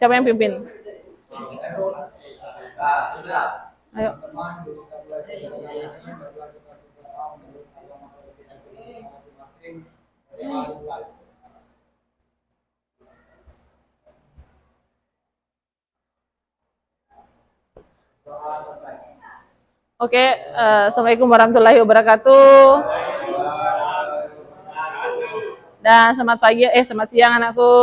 Siapa yang pimpin? Ayo. Oke, Assalamualaikum warahmatullahi wabarakatuh. Dan selamat pagi, selamat siang anakku.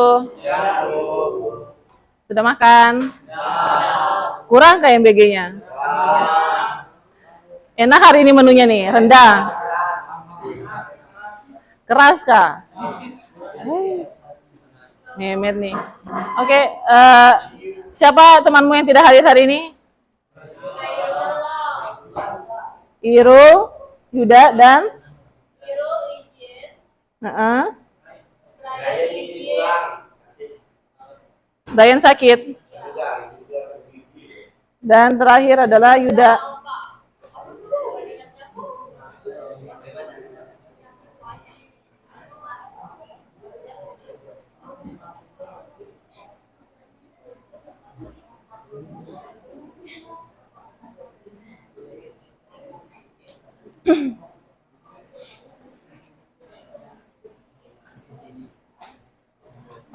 Sudah makan? Kurang kayak MBG-nya? Enak hari ini menunya nih, rendang. Keras kah? Memet nih. Oke, siapa temanmu yang tidak hadir hari ini? Irul, Yuda, dan? Irul izin. Dayan sakit. Dan terakhir adalah Yuda.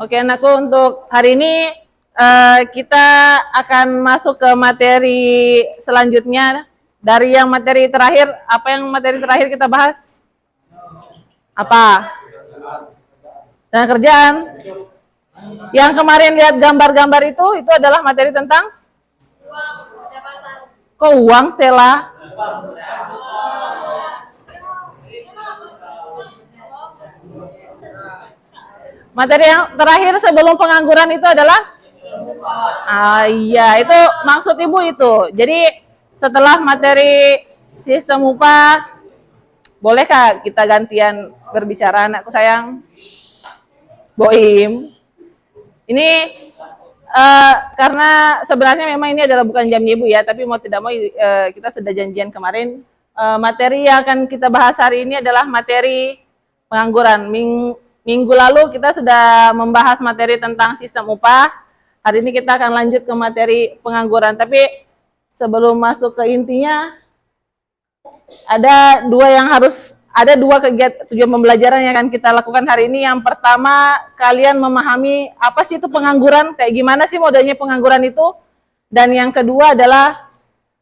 Oke, anakku, untuk hari ini kita akan masuk ke materi selanjutnya. Dari yang materi terakhir, apa yang materi terakhir kita bahas? Apa? Dan kerjaan. Yang kemarin lihat gambar-gambar itu adalah materi tentang? Kok uang, Stella? Materi yang terakhir sebelum pengangguran itu adalah? Iya, itu maksud ibu itu. Jadi setelah materi sistem upah, bolehkah kita gantian berbicara, anakku sayang? Boim. Ini karena sebenarnya memang ini adalah bukan jamnya ibu ya, tapi mau tidak mau kita sudah janjian kemarin. Materi yang akan kita bahas hari ini adalah materi pengangguran. Minggu lalu kita sudah membahas materi tentang sistem upah. Hari ini kita akan lanjut ke materi pengangguran. Tapi sebelum masuk ke intinya, ada dua kegiatan tujuan pembelajaran yang akan kita lakukan hari ini. Yang pertama, kalian memahami apa sih itu pengangguran, kayak gimana sih modelnya pengangguran itu. Dan yang kedua adalah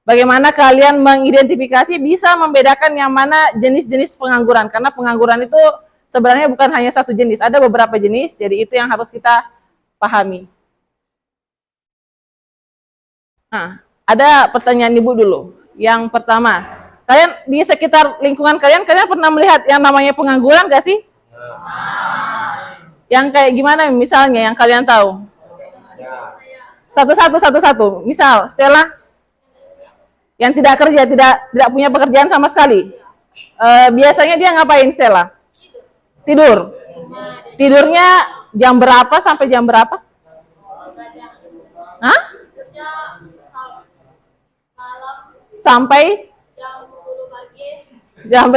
bagaimana kalian mengidentifikasi, bisa membedakan yang mana jenis-jenis pengangguran. Karena pengangguran itu sebenarnya bukan hanya satu jenis, ada beberapa jenis, jadi itu yang harus kita pahami. Nah, ada pertanyaan ibu dulu. Yang pertama, kalian di sekitar lingkungan kalian pernah melihat yang namanya pengangguran gak sih? Yang kayak gimana misalnya yang kalian tahu? Satu-satu. Misal, Stella, yang tidak kerja, tidak punya pekerjaan sama sekali. Biasanya dia ngapain, Stella? Tidur. Tidurnya jam berapa sampai jam berapa? Hah? Sampai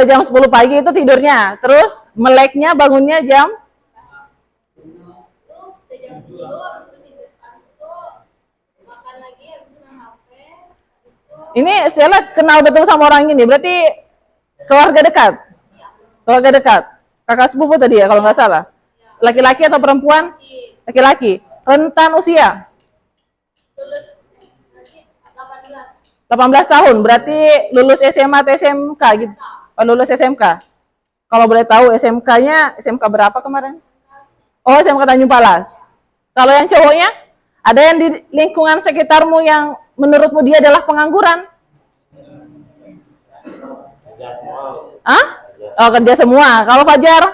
jam 10 pagi itu tidurnya. Terus meleknya bangunnya jam? Ini Stella kenal betul sama orang ini, berarti keluarga dekat? Keluarga dekat. Kakak sepupu tadi ya, kalau nggak salah. Laki-laki atau perempuan? Laki-laki. Rentan usia? 18 tahun, berarti lulus SMA atau SMK gitu? Oh, lulus SMK. Kalau boleh tahu SMK-nya, SMK berapa kemarin? Oh, SMK Tanjung Palas. Kalau yang cowoknya, ada yang di lingkungan sekitarmu yang menurutmu dia adalah pengangguran? Hah? Oh, kerja semua. Kalau Fajar?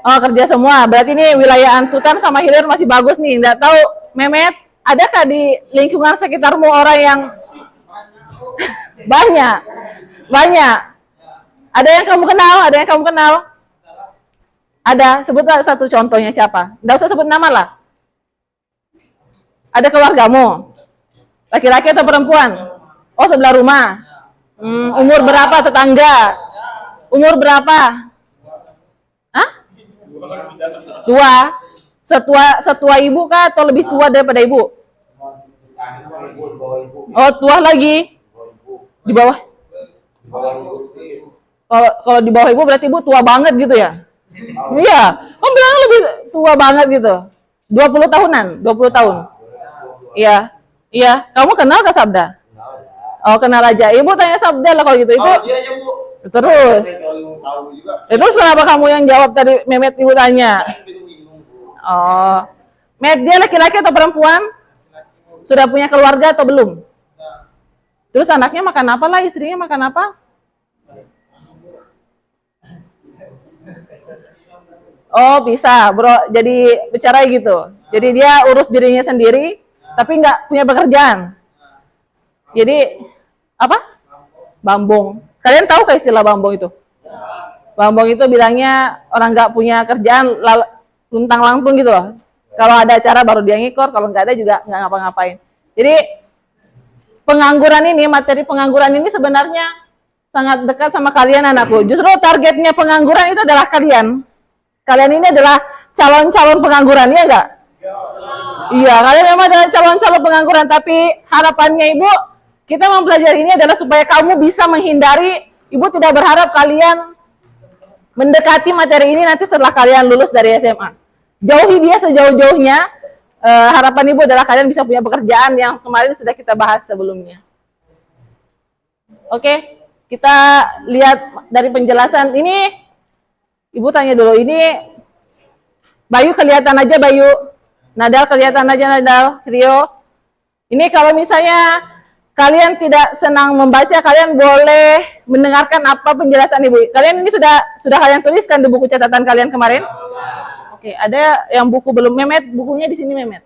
Oh, kerja semua. Berarti ini wilayah Antutan sama Hilir masih bagus nih. Nggak tahu, Memet, adakah di lingkungan sekitarmu orang yang banyak? Ada yang kamu kenal? Ada. Sebutlah satu contohnya siapa. Nggak usah sebut nama lah. Ada keluargamu? Laki-laki atau perempuan? Oh, sebelah rumah. Umur berapa tetangga? Umur berapa? Hah? 2. Setua ibu kah atau lebih tua daripada ibu? Oh, tua lagi. Di bawah. Kalau di bawah ibu berarti ibu tua banget gitu ya? Iya. Oh, bilang lebih tua banget gitu. 20 tahunan, 20 tahun. Iya. Iya, kamu kenal Kak Sabda? Oh, kenal aja. Ibu tanya Sabda lah kalau gitu. Itu Dia aja, Bu. terus. Tahu juga. Itu kenapa kamu yang jawab tadi Mehmet ibu tanya? Oh. Mehmet dia laki-laki atau perempuan? Sudah punya keluarga atau belum? Terus anaknya makan apa lah, istrinya makan apa? Oh, bisa, bro. Jadi bicara gitu. Jadi dia urus dirinya sendiri, tapi nggak punya pekerjaan. Jadi apa? Bambong. Kalian tahu kan istilah bambong itu? Bambong itu bilangnya orang nggak punya kerjaan, luntang lantung gitu loh. Kalau ada acara baru dia ngikor, kalau nggak ada juga nggak ngapa-ngapain. Jadi pengangguran ini, materi pengangguran ini sebenarnya sangat dekat sama kalian anakku. Justru targetnya pengangguran itu adalah kalian. Kalian ini adalah calon-calon pengangguran, ya enggak? Iya, kalian memang adalah calon-calon pengangguran, tapi harapannya Ibu, kita mempelajari ini adalah supaya kamu bisa menghindari, Ibu tidak berharap kalian mendekati materi ini nanti setelah kalian lulus dari SMA. Jauhi dia sejauh-jauhnya. Harapan Ibu adalah kalian bisa punya pekerjaan yang kemarin sudah kita bahas sebelumnya. Oke, kita lihat dari penjelasan ini. Ibu tanya dulu, ini Bayu kelihatan aja Bayu, Nadal kelihatan aja Nadal, Rio. Ini kalau misalnya kalian tidak senang membaca, kalian boleh mendengarkan apa penjelasan Ibu. Kalian ini sudah kalian tuliskan di buku catatan kalian kemarin? Oke, ada yang buku belum? Mehmet, bukunya di sini Mehmet.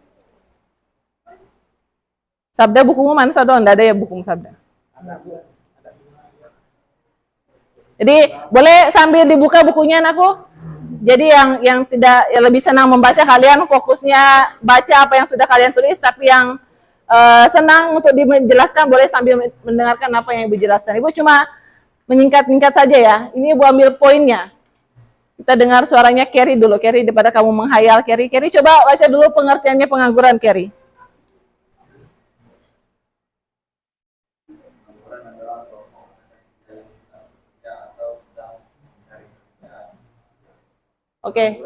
Sabda bukumu mana Sabda? Enggak ada ya buku Sabda. Jadi boleh sambil dibuka bukunya anakku. Jadi yang tidak yang lebih senang membaca, kalian fokusnya baca apa yang sudah kalian tulis, tapi yang senang untuk dijelaskan boleh sambil mendengarkan apa yang Ibu jelaskan. Ibu cuma menyingkat-nyingkat saja ya. Ini Ibu ambil poinnya. Kita dengar suaranya Kerry dulu. Kerry, daripada kamu menghayal Kerry. Kerry coba baca dulu pengertiannya pengangguran Kerry. Oke.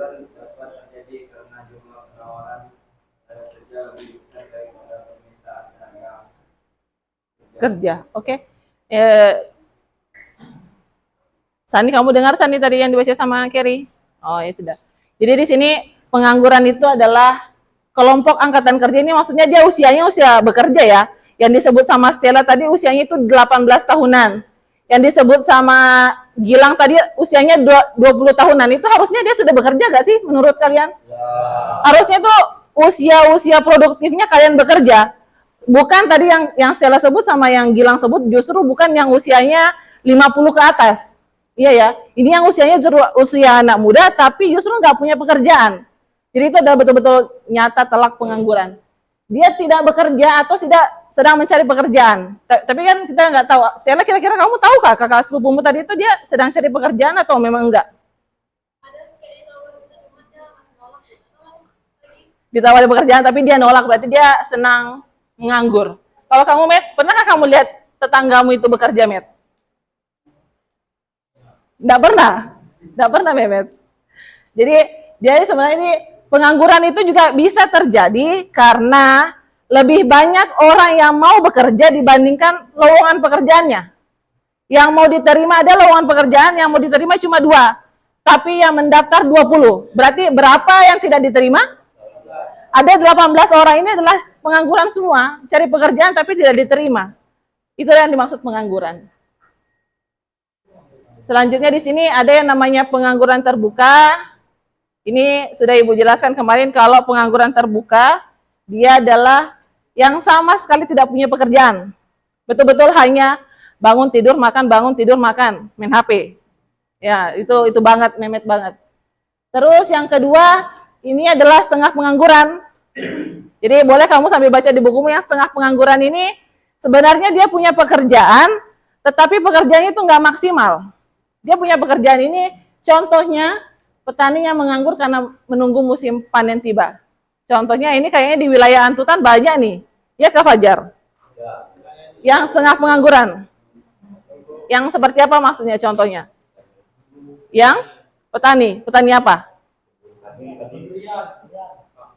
Kerja, oke. Sani, kamu dengar Sani tadi yang dibaca sama Kerry? Oh ya sudah. Jadi di sini pengangguran itu adalah kelompok angkatan kerja, ini maksudnya dia usianya usia bekerja ya. Yang disebut sama Stella tadi usianya itu 18 tahunan. Yang disebut sama Gilang tadi usianya 20 tahunan. Itu harusnya dia sudah bekerja gak sih menurut kalian? Ya. Harusnya tuh usia produktifnya kalian bekerja. Bukan tadi yang Stella sebut sama yang Gilang sebut, justru bukan yang usianya 50 ke atas. Iya ya, ini yang usianya justru usia anak muda tapi justru nggak punya pekerjaan. Jadi itu adalah betul-betul nyata telak pengangguran. Dia tidak bekerja atau sedang mencari pekerjaan. Tapi kan kita nggak tahu. Stella, kira-kira kamu tahu kah kakak sepupumu tadi itu dia sedang cari pekerjaan atau memang enggak? Ditawari pekerjaan tapi dia nolak, berarti dia senang menganggur. Kalau kamu, Met, pernahkah kamu lihat tetanggamu itu bekerja, Met? Nggak pernah, Met. Jadi dia sebenarnya ini pengangguran itu juga bisa terjadi karena lebih banyak orang yang mau bekerja dibandingkan lowongan pekerjaannya. Yang mau diterima ada lowongan pekerjaan, yang mau diterima cuma 2. Tapi yang mendaftar 20. Berarti berapa yang tidak diterima? Ada 18 orang, ini adalah pengangguran semua. Cari pekerjaan tapi tidak diterima. Itu yang dimaksud pengangguran. Selanjutnya di sini ada yang namanya pengangguran terbuka. Ini sudah Ibu jelaskan kemarin kalau pengangguran terbuka, dia adalah yang sama sekali tidak punya pekerjaan. Betul-betul hanya bangun tidur makan, main HP. Ya, itu banget, Mehmet banget. Terus yang kedua, ini adalah setengah pengangguran. Jadi boleh kamu sambil baca di bukumu yang setengah pengangguran ini, sebenarnya dia punya pekerjaan, tetapi pekerjaannya itu nggak maksimal. Dia punya pekerjaan ini, contohnya petani yang menganggur karena menunggu musim panen tiba. Contohnya ini kayaknya di wilayah Antutan banyak nih. Ya Kak Fajar? Yang setengah pengangguran. Yang seperti apa maksudnya contohnya? Yang petani. Petani apa?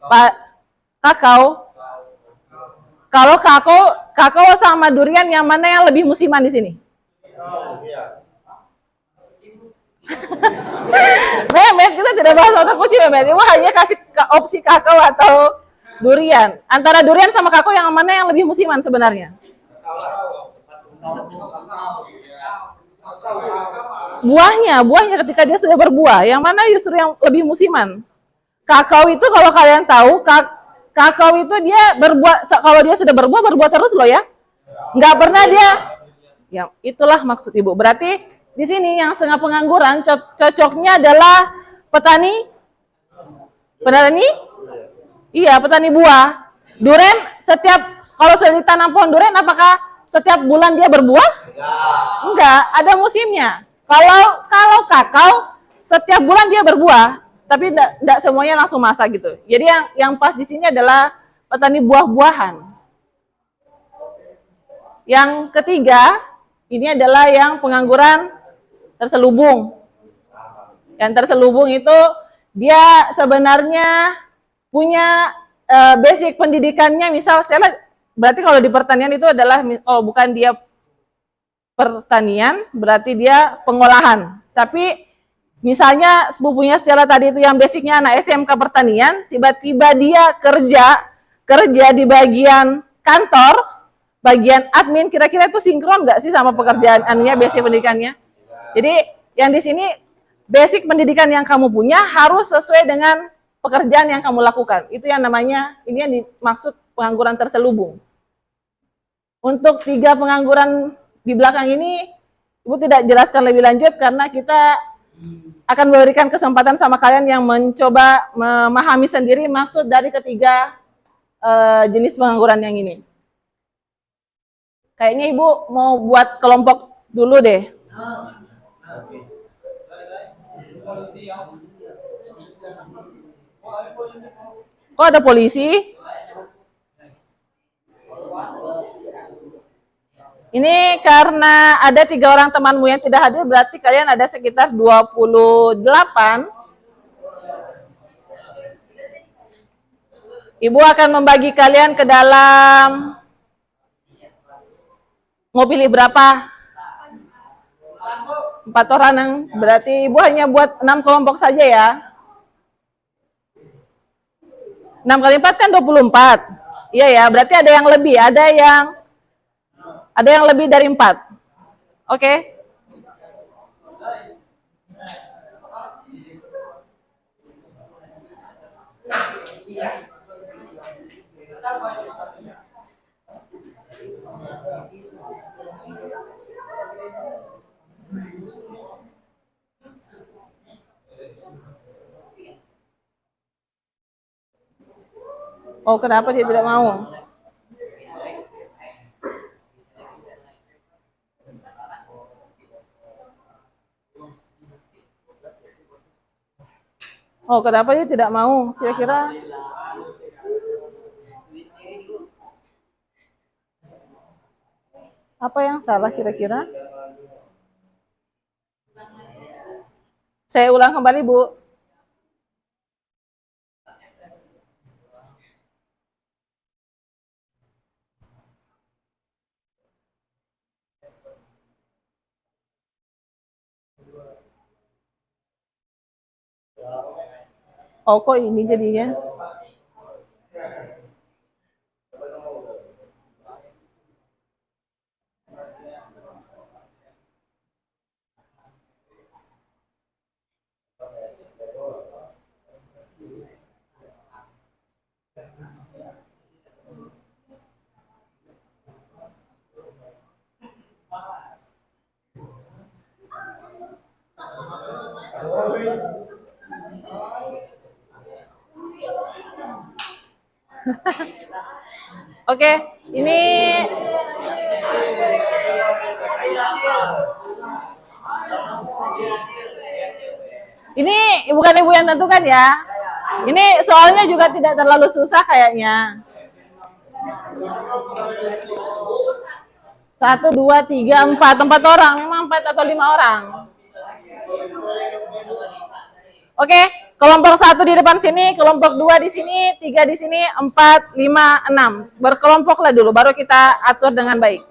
Pak kakao. Kalau kakao sama durian yang mana yang lebih musiman di sini? Memet, kita tidak bahas otak kucing Memet. Ibu hanya kasih opsi kakao atau durian. Antara durian sama kakao yang mana yang lebih musiman sebenarnya? Buahnya ketika dia sudah berbuah, yang mana justru yang lebih musiman? Kakao itu kalau kalian tahu, kakao itu dia berbuah, kalau dia sudah berbuah terus loh ya. Nggak pernah dia, ya itulah maksud Ibu. Berarti di sini yang setengah pengangguran cocoknya adalah petani, iya petani buah. Durian kalau sudah ditanam pohon durian, apakah setiap bulan dia berbuah? Enggak, ada musimnya. Kalau kakao setiap bulan dia berbuah, tapi tidak semuanya langsung masak gitu. Jadi yang pas di sini adalah petani buah-buahan. Yang ketiga, ini adalah yang pengangguran terselubung. Yang terselubung itu dia sebenarnya punya basic pendidikannya, misal berarti kalau di pertanian itu adalah bukan dia pertanian, berarti dia pengolahan. Tapi misalnya sepupunya secara tadi itu yang basicnya anak SMK pertanian, tiba-tiba dia kerja di bagian kantor, bagian admin, kira-kira itu sinkron nggak sih sama pekerjaan basic pendidikannya? Jadi yang di sini basic pendidikan yang kamu punya harus sesuai dengan pekerjaan yang kamu lakukan. Itu yang namanya, ini yang dimaksud pengangguran terselubung. Untuk 3 pengangguran di belakang ini, Ibu tidak jelaskan lebih lanjut karena kita akan memberikan kesempatan sama kalian yang mencoba memahami sendiri maksud dari ketiga jenis pengangguran yang ini. Kayaknya Ibu mau buat kelompok dulu deh. Kok ada polisi? Ini karena ada 3 orang temanmu yang tidak hadir, berarti kalian ada sekitar 28. Ibu akan membagi kalian ke dalam, mau pilih berapa? 4 orang, berarti Ibu hanya buat 6 kelompok saja ya. 6 kali 4 kan 24. Iya ya, berarti ada yang lebih, ada yang lebih dari 4. Oke. Oh, kenapa dia tidak mau? Oh, kenapa dia tidak mau? Kira-kira apa yang salah kira-kira? Saya ulang kembali, Bu. Oh, kok ini jadinya? Oke, ini Ini bukan ibu yang tentukan ya. Ini soalnya juga tidak terlalu susah kayaknya. 1, 2, 3, 4. 4 orang. Memang 4 atau 5 orang. Oke, kelompok 1 di depan sini, kelompok 2 di sini, 3 di sini, 4, 5, 6. Berkelompoklah dulu, baru kita atur dengan baik.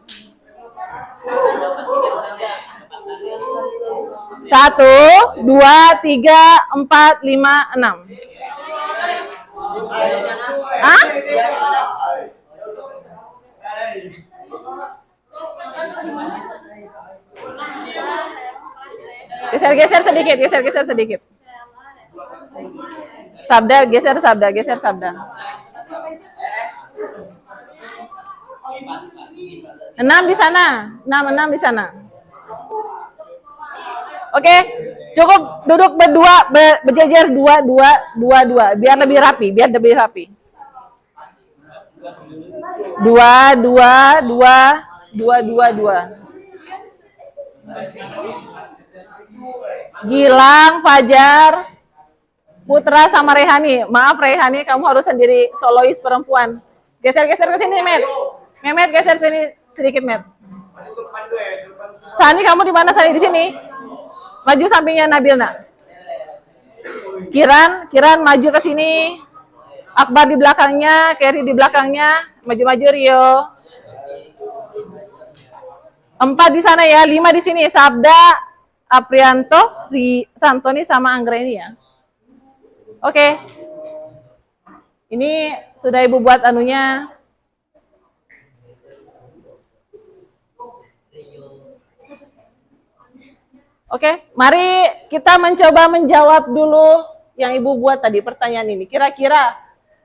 1, 2, 3, 4, 5, 6. Hah? Geser-geser sedikit, geser-geser sedikit. Sabda, geser sabda, geser sabda. 6 di sana, 6 di sana. Oke, cukup duduk berdua, berjejer 2, 2, 2, 2, biar lebih rapi, biar lebih rapi. 2, 2, 2, 2, 2, 2. Gilang, Fajar, Putra sama Rehani. Maaf Rehani, kamu harus sendiri solois perempuan. Geser-geser ke sini, Met. Memet geser sini sedikit, Met. Sani, kamu di mana Sani? Di sini. Maju sampingnya Nabil, nak. Kiran maju ke sini. Akbar di belakangnya, Kerry di belakangnya. Maju-maju Rio. 4 di sana ya, 5 di sini. Sabda, Aprianto, Santoni sama Anggreni ya. Oke. Ini sudah Ibu buat anunya. Oke, mari kita mencoba menjawab dulu yang Ibu buat tadi pertanyaan ini. Kira-kira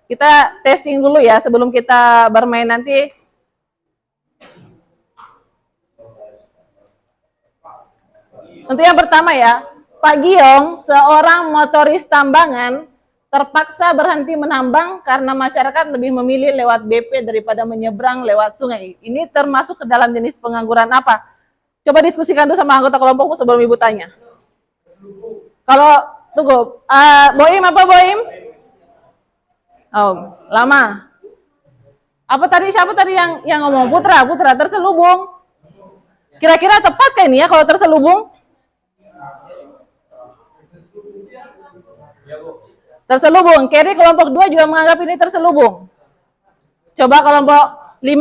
kita testing dulu ya sebelum kita bermain nanti. Untuk yang pertama ya, Pak Giong, seorang motoris tambangan, terpaksa berhenti menambang karena masyarakat lebih memilih lewat BP daripada menyeberang lewat sungai. Ini termasuk ke dalam jenis pengangguran apa? Coba diskusikan dulu sama anggota kelompokmu sebelum Ibu tanya. Kalau, tunggu, Boim apa Boim? Oh, lama. Apa tadi, siapa tadi yang ngomong? Putra terselubung. Kira-kira tepat kan ini ya kalau terselubung? Terselubung. Kerry kelompok 2 juga menganggap ini terselubung. Coba kelompok 5?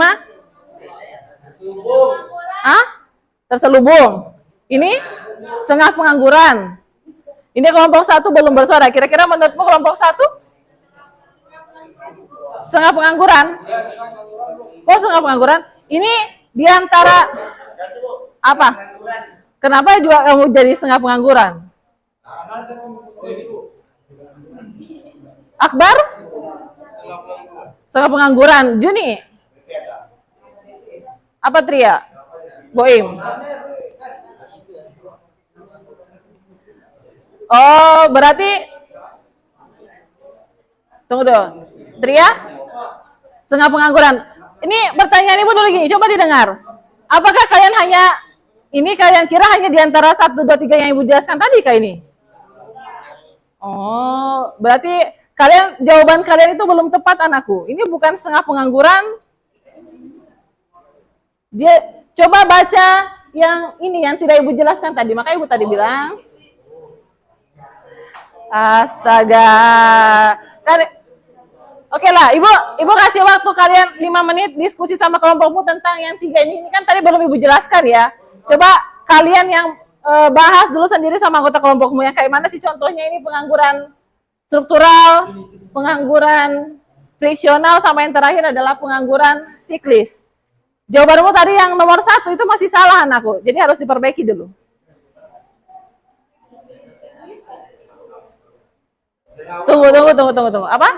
Hah? Terselubung. Ini setengah pengangguran. Ini kelompok 1 belum bersuara. Kira-kira menurutmu kelompok 1? Setengah pengangguran? Kok setengah pengangguran? Ini diantara apa? Kenapa juga kamu jadi setengah pengangguran? Akbar? Setengah pengangguran. Juni? Apa Tria? Boim? Oh, berarti tunggu dulu. Tria? Setengah pengangguran. Ini pertanyaan Ibu dulu gini, coba didengar. Apakah kalian kalian kira hanya diantara 1, 2, 3 yang Ibu jelaskan tadi kah ini? Oh, berarti jawaban kalian itu belum tepat anakku. Ini bukan setengah pengangguran. Dia coba baca yang ini yang tidak Ibu jelaskan tadi. Maka Ibu tadi bilang, astaga. Oke lah, Ibu kasih waktu kalian 5 menit diskusi sama kelompokmu tentang yang 3 ini. Ini kan tadi belum Ibu jelaskan ya. Coba kalian yang bahas dulu sendiri sama anggota kelompokmu yang kayak mana sih contohnya ini pengangguran struktural, pengangguran friksional, sama yang terakhir adalah pengangguran siklis. Jawabanmu tadi yang nomor 1 itu masih salah anakku, jadi harus diperbaiki dulu. Tunggu. Apa?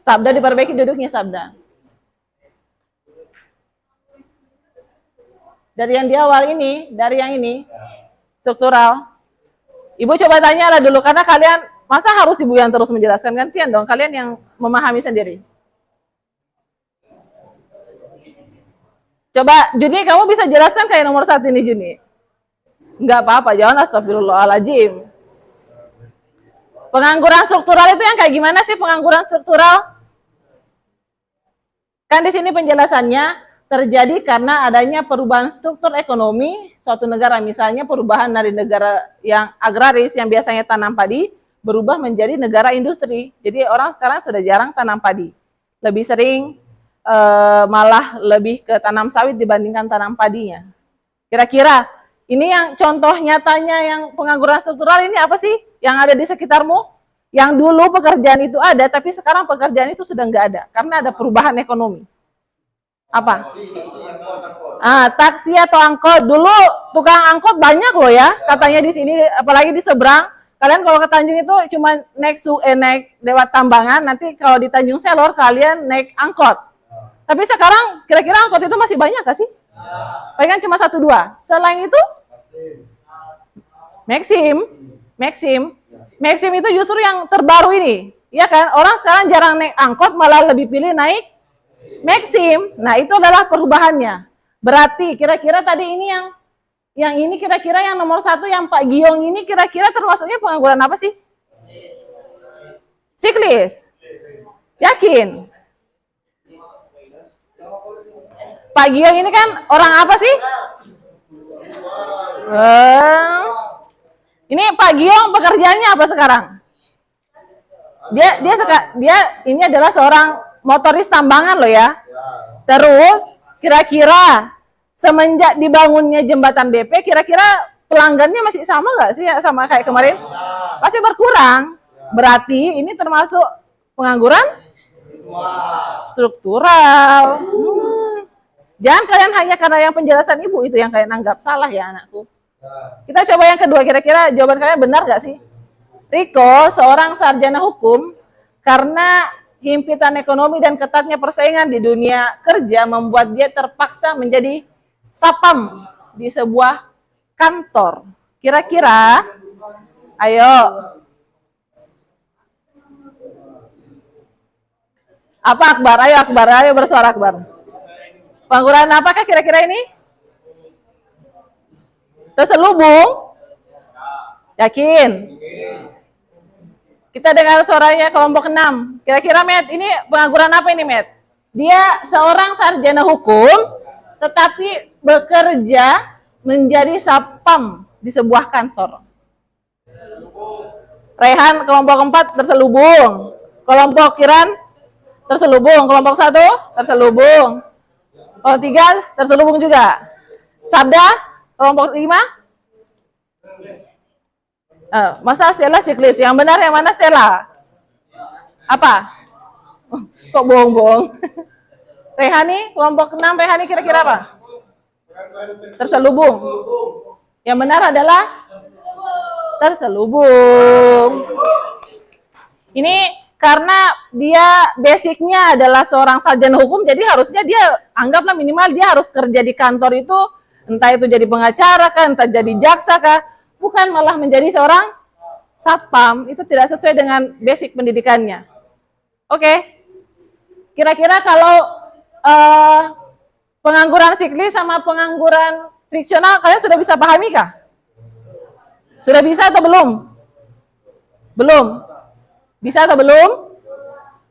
Sabda diperbaiki duduknya Sabda. Dari yang di awal ini, dari yang ini, struktural. Ibu coba tanya lah dulu, karena kalian, masa harus Ibu yang terus menjelaskan? Gantian dong, kalian yang memahami sendiri. Coba, Juni, kamu bisa jelaskan kayak nomor 1 ini, Juni? Enggak apa-apa, jangan astagfirullahaladzim. Pengangguran struktural itu yang kayak gimana sih pengangguran struktural? Kan di sini penjelasannya terjadi karena adanya perubahan struktur ekonomi suatu negara. Misalnya perubahan dari negara yang agraris yang biasanya tanam padi berubah menjadi negara industri. Jadi orang sekarang sudah jarang tanam padi. Lebih sering malah lebih ke tanam sawit dibandingkan tanam padinya. Kira-kira ini yang contoh nyatanya yang pengangguran struktural ini apa sih yang ada di sekitarmu? Yang dulu pekerjaan itu ada, tapi sekarang pekerjaan itu sudah nggak ada karena ada perubahan ekonomi. Apa? Taksi atau angkot. Dulu tukang angkot banyak loh ya, katanya di sini, apalagi di seberang. Kalian kalau ke Tanjung itu cuma naik lewat Tambangan, nanti kalau di Tanjung Selor kalian naik angkot. Tapi sekarang kira-kira angkot itu masih banyak gak sih? Palingan cuma 1-2. Selain itu Maxim itu justru yang terbaru ini. Ya kan? Orang sekarang jarang naik angkot, malah lebih pilih naik Maxim. Nah, itu adalah perubahannya. Berarti kira-kira tadi ini yang ini kira-kira yang nomor 1 yang Pak Giong ini kira-kira termasuknya pengangguran apa sih? Siklis. Yakin? Pak Giong ini kan orang apa sih? Ini Pak Giong pekerjaannya apa sekarang? Dia ini adalah seorang motoris tambangan loh ya. Terus kira-kira semenjak dibangunnya jembatan BP, kira-kira pelanggannya masih sama nggak sih sama kayak kemarin? Pasti berkurang. Berarti ini termasuk pengangguran struktural. Jangan kalian hanya karena yang penjelasan ibu itu yang kalian anggap salah ya anakku. Kita coba yang kedua, kira-kira jawaban kalian benar nggak sih? Riko, seorang sarjana hukum, karena himpitan ekonomi dan ketatnya persaingan di dunia kerja membuat dia terpaksa menjadi sapam di sebuah kantor. Kira-kira, ayo. Apa Akbar? Ayo bersuara Akbar. Pengangguran apakah kira-kira ini? Terselubung? Yakin? Kita dengar suaranya kelompok 6. Kira-kira Met, ini pengangguran apa ini Met? Dia seorang sarjana hukum, tetapi bekerja menjadi sapam di sebuah kantor. Rehan kelompok 4 terselubung. Kelompok Kiran terselubung. Kelompok 1 terselubung. Kelompok 3 terselubung juga. Sabda kelompok 5. Masa Stella siklis? Yang benar yang mana Stella? Apa? Kok bohong-bohong? Rehani kelompok 6, Rehani kira-kira apa? Terselubung. Yang benar adalah terselubung. Ini karena dia basicnya adalah seorang sarjana hukum, jadi harusnya dia anggaplah minimal dia harus kerja di kantor itu, entah itu jadi pengacara kan, entah jadi jaksa kah, bukan malah menjadi seorang satpam. Itu tidak sesuai dengan basic pendidikannya. Oke. Kira-kira kalau pengangguran siklis sama pengangguran friksional kalian sudah bisa pahami kah? Sudah bisa atau belum? Belum. Bisa atau belum?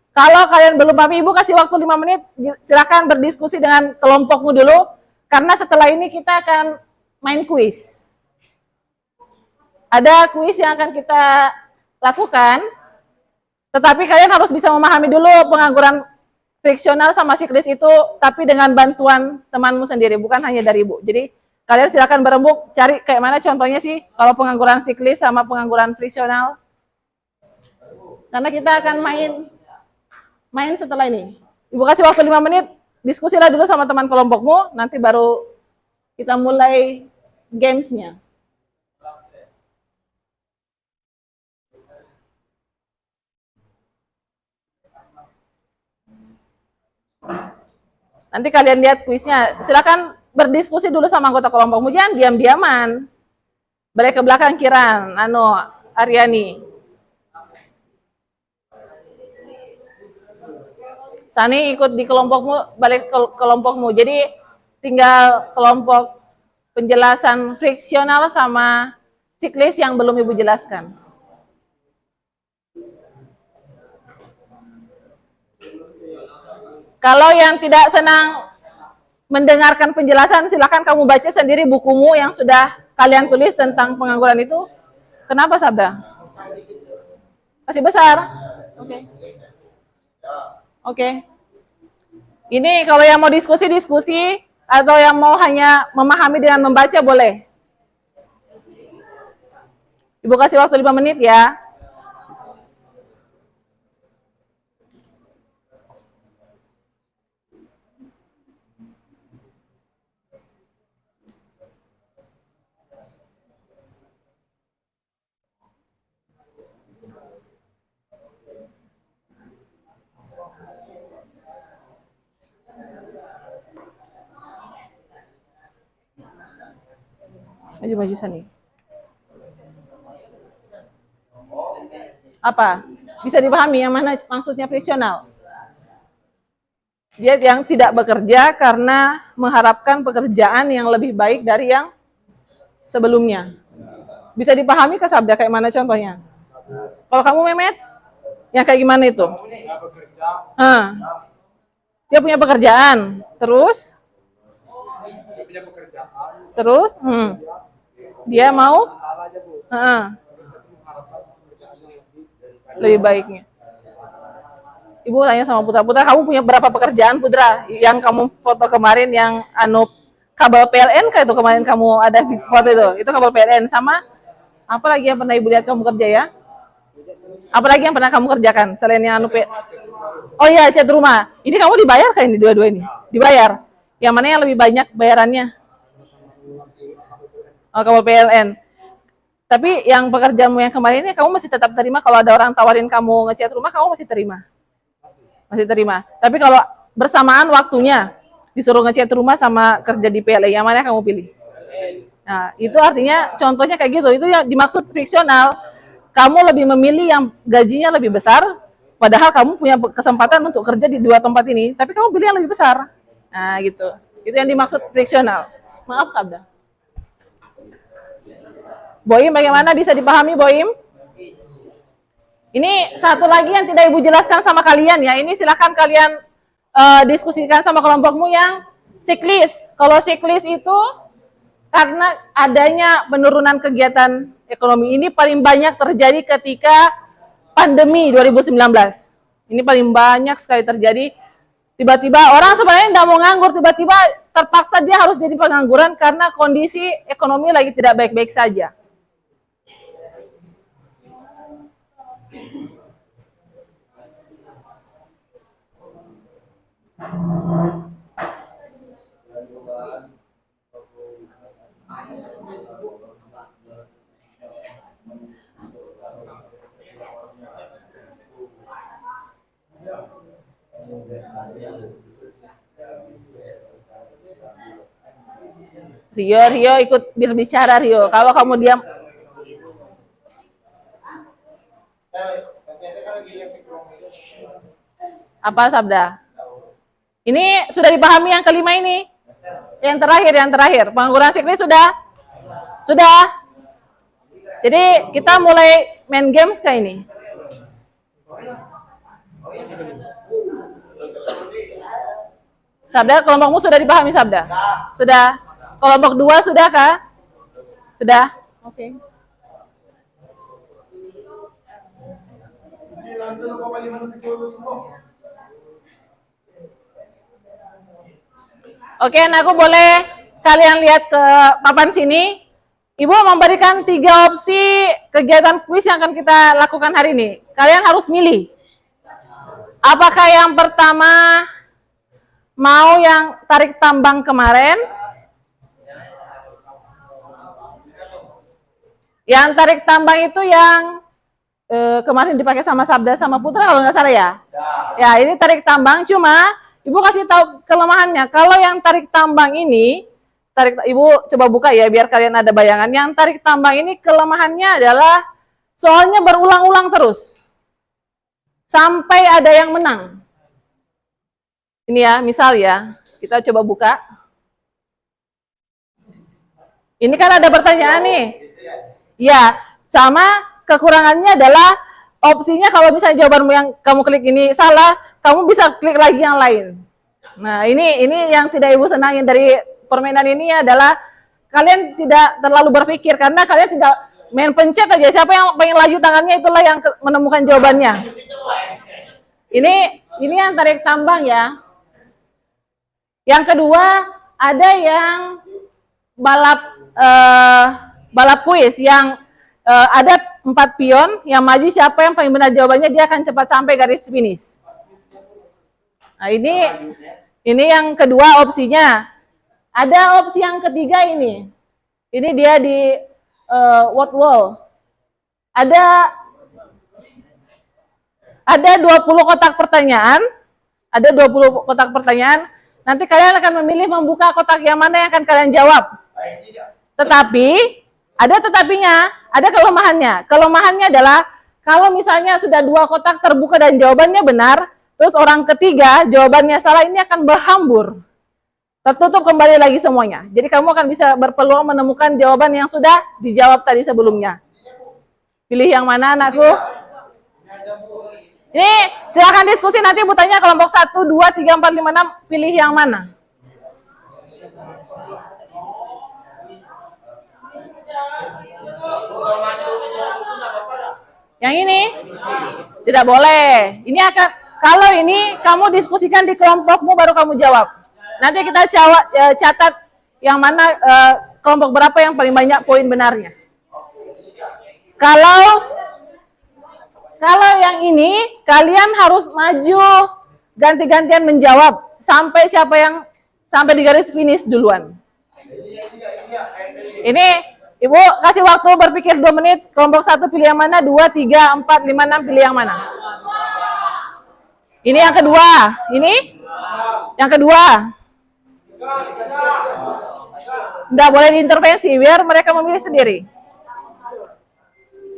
Kalau kalian belum paham, Ibu kasih waktu 5 menit, silakan berdiskusi dengan kelompokmu dulu, karena setelah ini kita akan main kuis. Ada kuis yang akan kita lakukan, tetapi kalian harus bisa memahami dulu pengangguran friksional sama siklis itu, tapi dengan bantuan temanmu sendiri, bukan hanya dari Ibu. Jadi kalian silakan berembuk, cari kayak mana contohnya sih, kalau pengangguran siklis sama pengangguran friksional. Karena kita akan main setelah ini. Ibu kasih waktu 5 menit, diskusilah dulu sama teman kelompokmu, nanti baru kita mulai games-nya. Nanti kalian lihat kuisnya, silakan berdiskusi dulu sama anggota kelompokmu, jangan diam-diaman. Balik ke belakang Kiran, Aryani. Sani ikut di kelompokmu, balik ke kelompokmu. Jadi tinggal kelompok penjelasan friksional sama siklis yang belum Ibu jelaskan. Kalau yang tidak senang mendengarkan penjelasan, silakan kamu baca sendiri bukumu yang sudah kalian tulis tentang pengangguran itu. Kenapa, Sabda? Masih besar? Oke. Oke. Ini kalau yang mau diskusi-diskusi, atau yang mau hanya memahami dengan membaca, boleh. Ibu kasih waktu 5 menit ya. Maju-maju sana. Apa? Bisa dipahami yang mana maksudnya friksional? Dia yang tidak bekerja karena mengharapkan pekerjaan yang lebih baik dari yang sebelumnya. Bisa dipahami ke Sabda kayak mana contohnya? Kalau kamu Memet, yang kayak gimana itu? Dia punya pekerjaan, terus? Dia mau? Lebih baiknya. Ibu tanya sama Putra, Putra kamu punya berapa pekerjaan Putra? Yang kamu foto kemarin yang kabel PLN kayak itu kemarin kamu ada foto itu kabel PLN sama apa lagi yang pernah Ibu lihat kamu kerja ya? Apa lagi yang pernah kamu kerjakan selain yang Oh iya, cat rumah. Ini kamu dibayar kayak ini dua-dua ini? Dibayar. Yang mana yang lebih banyak bayarannya? Oh, kabel PLN. Tapi yang pekerjaanmu yang kemarin ini kamu masih tetap terima kalau ada orang tawarin kamu ngecat rumah, kamu masih terima? Masih terima. Tapi kalau bersamaan waktunya disuruh ngecat rumah sama kerja di PLN, yang mana kamu pilih? Nah, itu artinya contohnya kayak gitu. Itu yang dimaksud friksional. Kamu lebih memilih yang gajinya lebih besar, padahal kamu punya kesempatan untuk kerja di dua tempat ini, tapi kamu pilih yang lebih besar. Nah, gitu. Itu yang dimaksud friksional. Maaf, Sabda. Boim, bagaimana bisa dipahami, Boim? Ini satu lagi yang tidak Ibu jelaskan sama kalian ya. Ini silakan kalian diskusikan sama kelompokmu yang siklis. Kalau siklis itu karena adanya penurunan kegiatan ekonomi ini paling banyak terjadi ketika pandemi 2019. Ini paling banyak sekali terjadi. Tiba-tiba orang sebenarnya tidak mau nganggur, tiba-tiba terpaksa dia harus jadi pengangguran karena kondisi ekonomi lagi tidak baik-baik saja. Rio ikut berbicara Rio. Kalau kamu diam, apa Sabda? Ini sudah dipahami yang kelima ini? Yang terakhir. Pengangguran siklis sudah? Sudah? Jadi kita mulai main games kayak ini. Sabda, kelompokmu sudah dipahami Sabda? Sudah. Kelompok 2 sudah kah? Sudah? Oke. Oke, nah aku boleh kalian lihat ke papan sini. Ibu memberikan 3 opsi kegiatan kuis yang akan kita lakukan hari ini. Kalian harus milih. Apakah yang pertama mau yang tarik tambang kemarin? Yang tarik tambang itu yang kemarin dipakai sama Sabda sama Putra kalau nggak salah ya? Ya, ini tarik tambang, cuma Ibu kasih tahu kelemahannya. Kalau yang tarik tambang ini, Ibu coba buka ya biar kalian ada bayangan. Yang tarik tambang ini kelemahannya adalah soalnya berulang-ulang terus. Sampai ada yang menang. Ini ya, misal ya, kita coba buka. Ini kan ada pertanyaan nih. Ya, sama kekurangannya adalah opsinya kalau misalnya jawabanmu yang kamu klik ini salah, kamu bisa klik lagi yang lain. Nah, ini yang tidak Ibu senangin dari permainan ini adalah kalian tidak terlalu berpikir karena kalian tidak main pencet aja. Siapa yang pengen laju tangannya itulah yang menemukan jawabannya. Ini yang tarik tambang ya. Yang kedua ada yang balap kuis yang ada 4 pion yang maju, siapa yang paling benar jawabannya dia akan cepat sampai garis finish. Nah, ini yang kedua opsinya. Ada opsi yang ketiga ini. Ini dia di word wall. Ada 20 kotak pertanyaan. Ada 20 kotak pertanyaan. Nanti kalian akan memilih membuka kotak yang mana yang akan kalian jawab. Tetapi ada tetapinya, ada kelemahannya. Kelemahannya adalah kalau misalnya sudah 2 kotak terbuka dan jawabannya benar, terus orang ketiga jawabannya salah, ini akan berhambur. Tertutup kembali lagi semuanya. Jadi kamu akan bisa berpeluang menemukan jawaban yang sudah dijawab tadi sebelumnya. Pilih yang mana anakku? Ini silakan diskusi, nanti Bu tanya kelompok 1, 2, 3, 4, 5, 6, pilih yang mana? Yang ini? Tidak boleh. Ini akan, kalau ini kamu diskusikan di kelompokmu baru kamu jawab. Nanti kita catat yang mana kelompok berapa yang paling banyak poin benarnya. Kalau yang ini, kalian harus maju ganti-gantian menjawab sampai siapa yang sampai di garis finish duluan. Ini Ibu kasih waktu berpikir 2 menit, kelompok 1 pilih yang mana, 2, 3, 4, 5, 6 pilih yang mana. Ini yang kedua, ini yang kedua. Nggak boleh diintervensi, biar mereka memilih sendiri.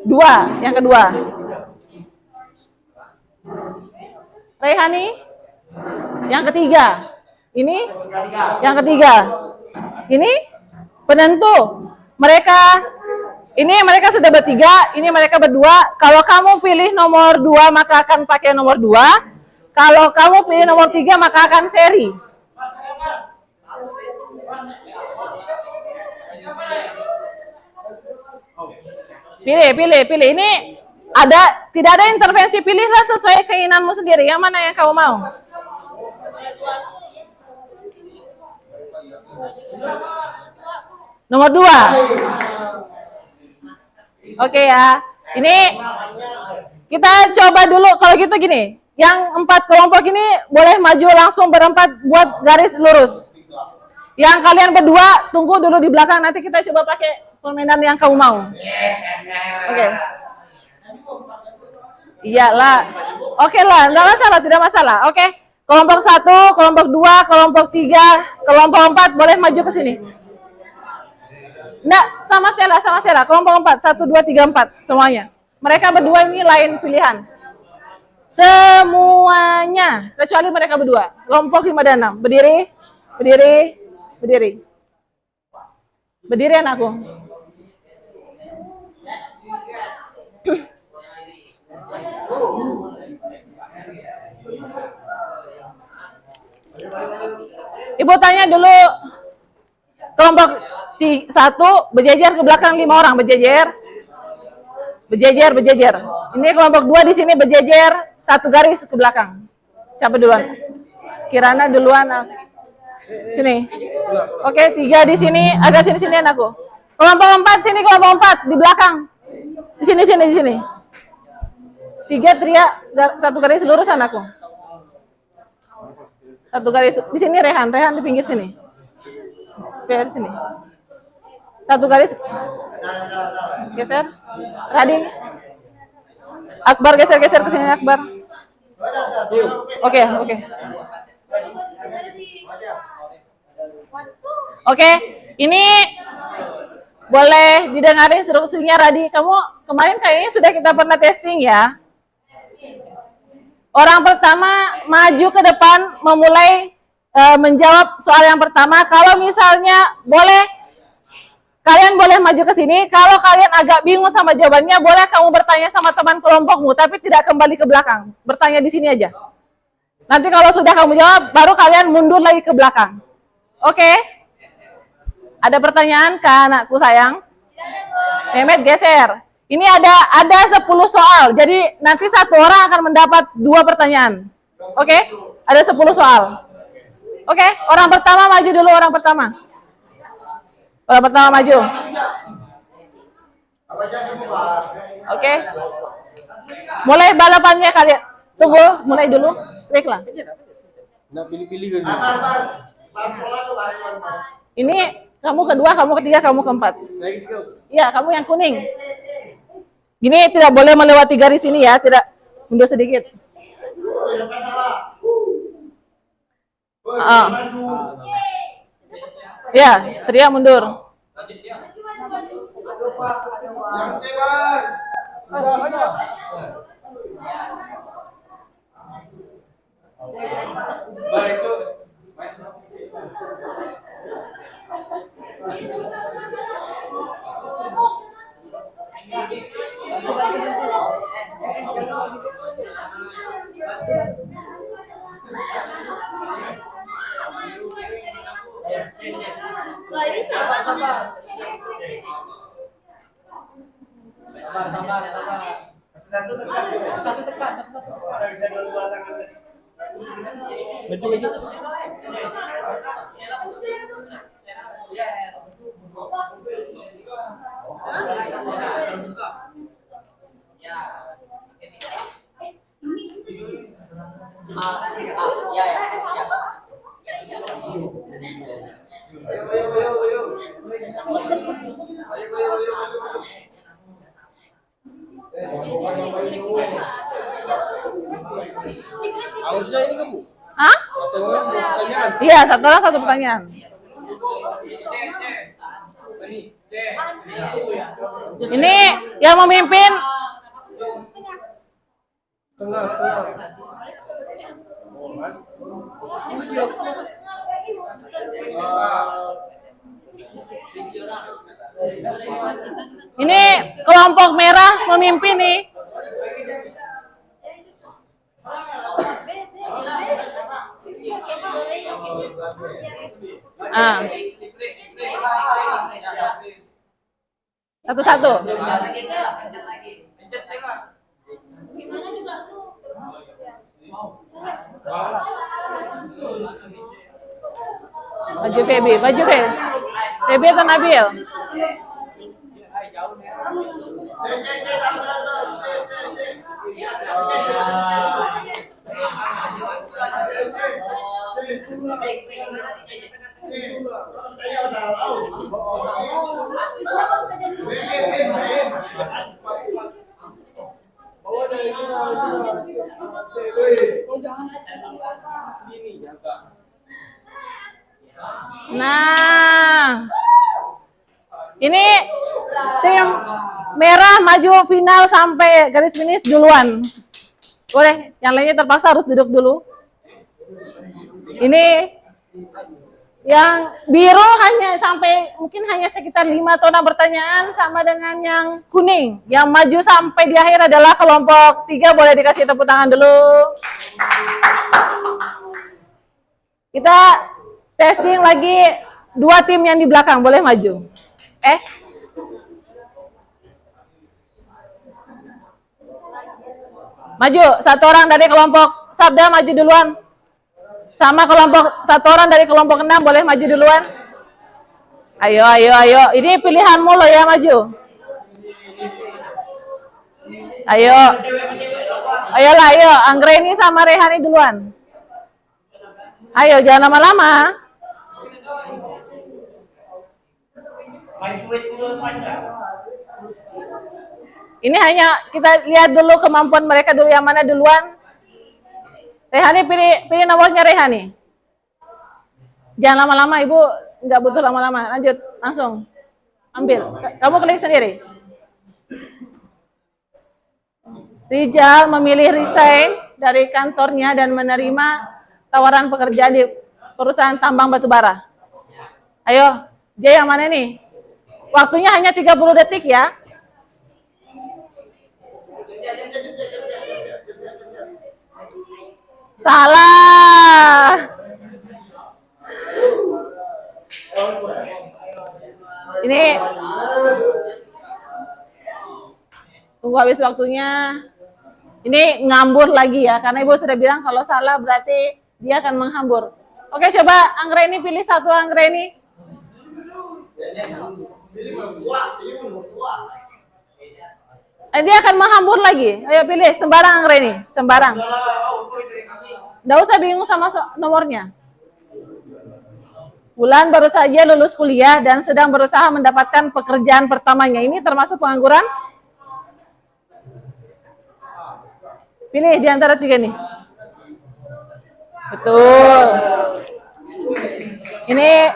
2, yang kedua. Rehani, yang ketiga. Ini, yang ketiga. Ini penentu. Mereka sudah bertiga, ini mereka berdua. Kalau kamu pilih nomor 2 maka akan pakai nomor 2. Kalau kamu pilih nomor 3 maka akan seri. Pilih. Ini tidak ada intervensi, pilihlah sesuai keinginanmu sendiri. Yang mana yang kamu mau? Nomor 2. Oke ya. Ini kita coba dulu kalau gitu gini. Yang 4 kelompok ini boleh maju langsung berempat buat garis lurus. Yang kalian berdua tunggu dulu di belakang, nanti kita coba pakai permainan yang kamu mau. Oke. Iyalah. Oke lah, enggak masalah, tidak masalah. Oke. Kelompok 1, kelompok 2, kelompok 3, kelompok 4 boleh maju ke sini. Enggak, sama Stella. Kelompok 4, 1, 2, 3, 4 semuanya. Mereka berdua ini lain pilihan. Semuanya, kecuali mereka berdua. Kelompok 5 dan 6. Berdiri. Berdiri anakku. Ibu tanya dulu, kelompok 1 berjejer ke belakang 5 orang, berjejer. Ini kelompok 2 di sini berjejer 1 garis ke belakang. Siapa duluan? Kirana duluan. Sini. Oke, 3 di sini, agak sini anakku. Kelompok 4 sini, kelompok 4 di belakang. Di sini. 3 teriak 1 garis lurus anakku. 1 garis di sini, Rehan di pinggir sini. Di sini. 1 garis. Geser. Radin. Akbar geser ke sini Akbar. Oke. Oke, ini boleh didengarin instruksinya Radi. Kamu kemarin kayaknya sudah kita pernah testing ya. Orang pertama maju ke depan memulai menjawab soal yang pertama. Kalau misalnya boleh Kalian boleh maju ke sini. Kalau kalian agak bingung sama jawabannya, boleh kamu bertanya sama teman kelompokmu, tapi tidak kembali ke belakang. Bertanya di sini aja. Nanti kalau sudah kamu jawab, baru kalian mundur lagi ke belakang. Oke? Ada pertanyaan ke anakku sayang? Mehmet geser. Ini ada 10 soal. Jadi nanti satu orang akan mendapat 2 pertanyaan. Oke? Ada 10 soal. Oke? Orang pertama maju dulu, orang pertama. Orang pertama maju. Oke. Mulai balapannya kalian. Tunggu, mulai dulu. Baiklah. Nggak pilih-pilih kan? Ini kamu kedua, kamu ketiga, kamu keempat. Iya, kamu yang kuning. Gini tidak boleh melewati garis ini ya, tidak, mundur sedikit. Ya, teriak mundur. Harusnya ini kamu. Hah? Satu orang satu pertanyaan. Iya, satu orang satu pertanyaan. Ini yang memimpin. Tengah. Ini kelompok merah memimpin nih. Satu-satu. Maju Feby, maju Feby. Feby atau Nabil? Nah, ini tim merah maju final sampai garis finish duluan. Boleh, yang lainnya terpaksa harus duduk dulu. Ini yang biru hanya sampai mungkin hanya sekitar 5 atau 6 pertanyaan, sama dengan yang kuning. Yang maju sampai di akhir adalah kelompok 3. Boleh dikasih tepuk tangan dulu. Kita testing lagi 2 tim yang di belakang, boleh maju. Maju, 1 orang dari kelompok Sabda maju duluan. Sama kelompok 1 orang dari kelompok 6 boleh maju duluan. Ayo. Ini pilihanmu loh ya, maju. Ayo. Ayolah, ayo. Anggreni sama Rehani duluan. Ayo, jangan lama-lama. Ini hanya kita lihat dulu kemampuan mereka dulu, yang mana duluan. Rehani, pilih nomornya Rehani. Jangan lama-lama, Ibu. Nggak butuh lama-lama. Lanjut, langsung. Ambil. Kamu klik sendiri. Rijal memilih resign dari kantornya dan menerima tawaran pekerjaan di perusahaan tambang batubara. Ayo, dia yang mana nih? Waktunya hanya 30 detik ya. Salah. Ini tunggu habis waktunya. Ini ngambur lagi ya, karena Ibu sudah bilang kalau salah berarti dia akan menghambur. Oke, coba Anggreni pilih satu Anggreni. Dia akan menghambur lagi. Ayo pilih sembarang Anggreni, sembarang. Nggak usah bingung sama nomornya. Bulan baru saja lulus kuliah dan sedang berusaha mendapatkan pekerjaan pertamanya. Ini termasuk pengangguran? Pilih di antara tiga nih. Betul. Ini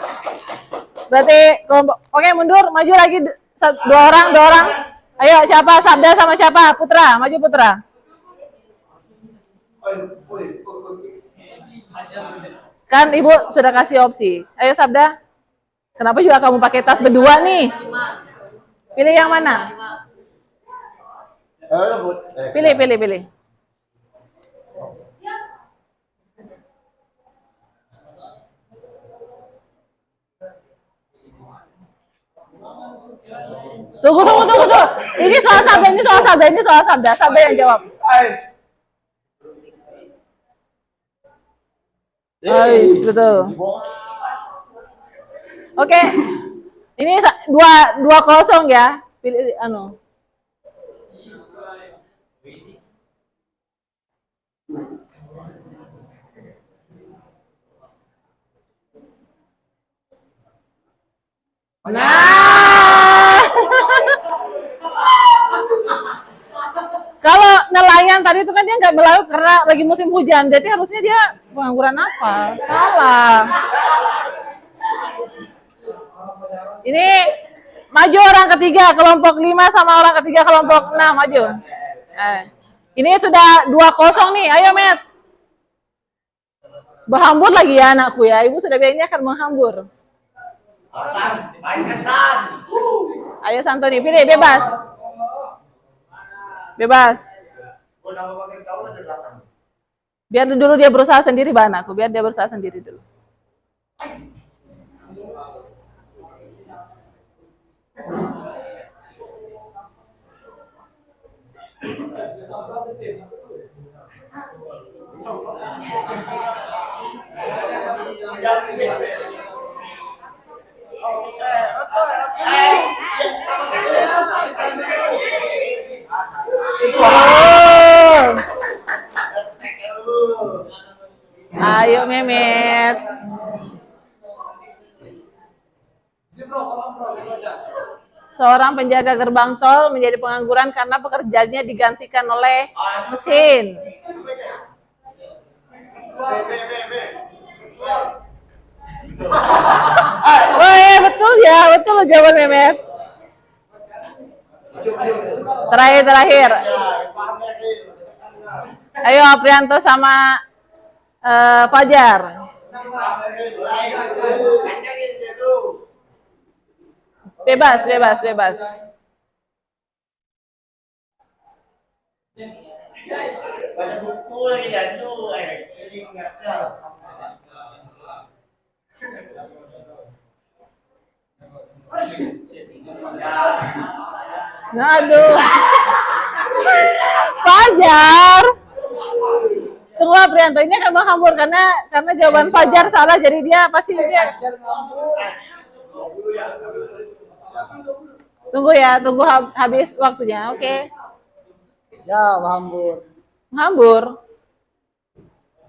berarti kelompok. Oke, mundur, maju lagi dua orang. Ayo, siapa? Sabda sama siapa? Putra, maju Putra. Kan Ibu sudah kasih opsi. Ayo Sabda. Kenapa juga kamu pakai tas berdua nih? Pilih yang mana? Pilih. Tunggu. Ini soal Sabda. Sabda yang jawab. Betul. Oke. Ini 2-0 ya. Pilih anu. Nah. Kalau nelayan tadi itu kan dia nggak melaut karena lagi musim hujan, jadi harusnya dia pengangguran apa? Salah. Ini maju orang ketiga, kelompok 5 sama orang ketiga kelompok 6, maju. Ini sudah 2-0 nih, ayo Met. Berhambur lagi ya anakku ya, Ibu sudah bilang ini akan menghambur. Ayo Santoni, pilih bebas. Biar dulu dia berusaha sendiri, anakku. Biar dia berusaha sendiri dulu. Ayo Memet. Seorang penjaga gerbang tol menjadi pengangguran karena pekerjaannya digantikan oleh mesin. Betul ya, betul jawaban Memet. Terakhir. Ayo Aprianto sama Fajar. Bebas. Aduh. Fajar. Tunggu Aprianto, ini akan menghambur karena jawaban Fajar salah, jadi dia pasti dia. Tunggu habis waktunya, oke. Ya, menghambur. Menghambur.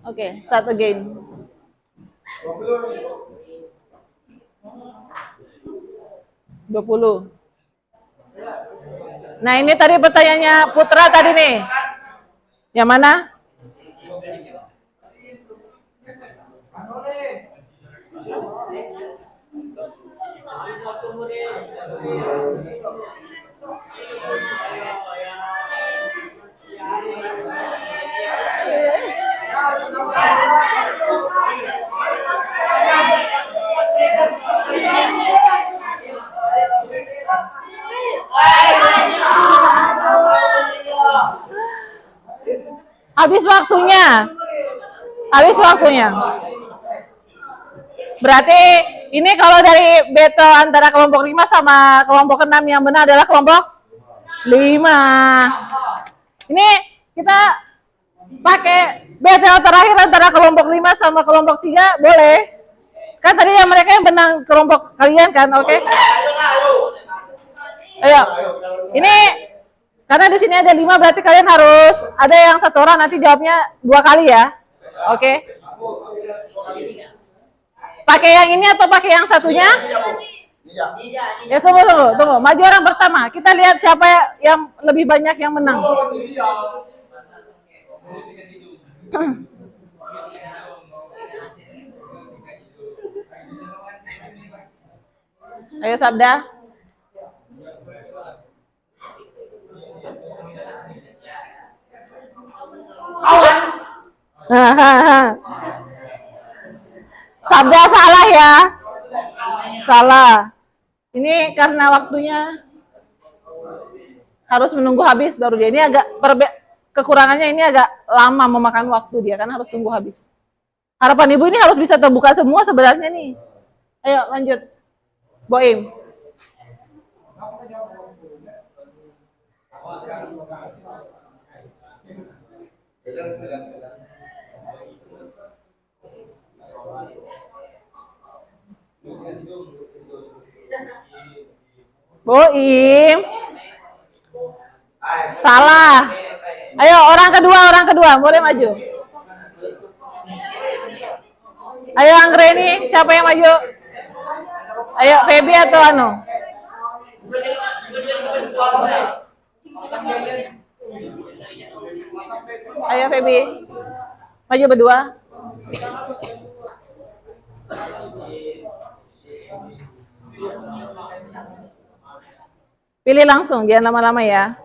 Oke, start again. 20. Nah, ini tadi pertanyaannya Putra tadi nih. Yang mana? Habis waktunya. Habis waktunya. Berarti ini kalau dari battle antara kelompok 5 sama kelompok 6 yang benar adalah kelompok 5. Ini kita pakai battle terakhir antara kelompok 5 sama kelompok 3 boleh? Kan tadi yang mereka yang menang kelompok kalian kan, oke? Ayo. Ini karena di sini ada 5 berarti kalian harus ada yang satu orang nanti jawabnya 2 kali ya. Oke? Pakai yang ini atau pakai yang satunya? Ya tunggu. Maju orang pertama. Kita lihat siapa yang lebih banyak yang menang. Ayo Sabda. Sabda salah ya. Salah. Ini karena waktunya harus menunggu habis baru dia. Ini agak kekurangannya ini agak lama memakan waktu dia kan harus tunggu habis. Harapan Ibu ini harus bisa terbuka semua sebenarnya nih. Ayo lanjut. Boim. Boim. Salah. Ayo orang kedua, boleh maju. Ayo Anggreni, siapa yang maju? Ayo Feby atau Anu? Ayo Feby. Maju berdua. Pilih langsung, jangan lama-lama ya.